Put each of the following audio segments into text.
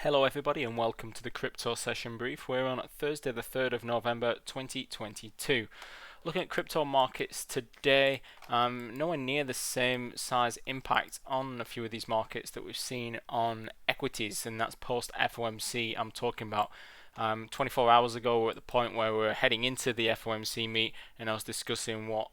Hello everybody and welcome to the crypto session brief. We're on Thursday the 3rd of November 2022. Looking at crypto markets today, nowhere near the same size impact on a few of these markets that we've seen on equities, and that's post FOMC I'm talking about. 24 hours ago, we're at the point where we're heading into the FOMC meet, and I was discussing what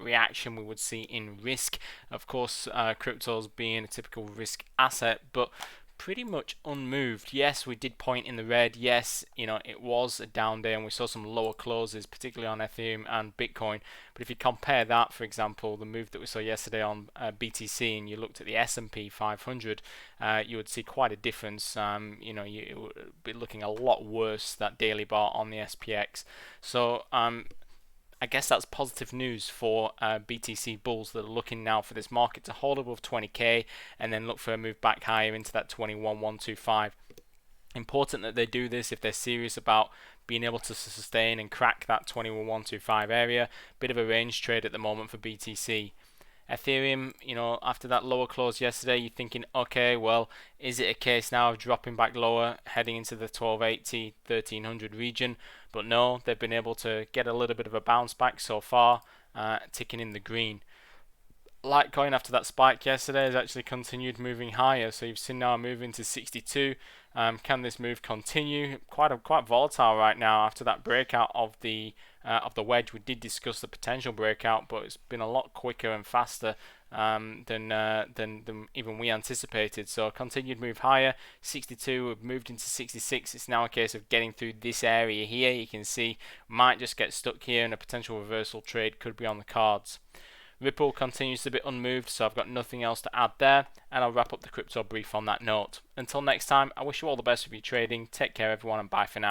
reaction we would see in risk. Of course, cryptos being a typical risk asset, but pretty much unmoved. Yes, we did point in the red. Yes, it was a down day and we saw some lower closes, particularly on Ethereum and Bitcoin. But if you compare that, for example, the move that we saw yesterday on BTC, and you looked at the S&P 500, you would see quite a difference. You would be looking a lot worse, that daily bar on the SPX. So I guess that's positive news for BTC bulls that are looking now for this market to hold above 20k and then look for a move back higher into that 21,125. Important that they do this if they're serious about being able to sustain and crack that 21,125 area. Bit of a range trade at the moment for BTC. Ethereum, after that lower close yesterday, you're thinking, okay, well, is it a case now of dropping back lower, heading into the 1280, 1300 region? But no, they've been able to get a little bit of a bounce back so far, ticking in the green. Litecoin, after that spike yesterday, has actually continued moving higher. So you've seen now a move into 62. Can this move continue? Quite volatile right now after that breakout of the wedge. We did discuss the potential breakout, but it's been a lot quicker and faster than even we anticipated. So continued move higher. 62, we've moved into 66. It's now a case of getting through this area here. You can see might just get stuck here, and a potential reversal trade could be on the cards. Ripple continues to be unmoved, so I've got nothing else to add there, and I'll wrap up the crypto brief on that note. Until next time, I wish you all the best with your trading. Take care everyone, and bye for now.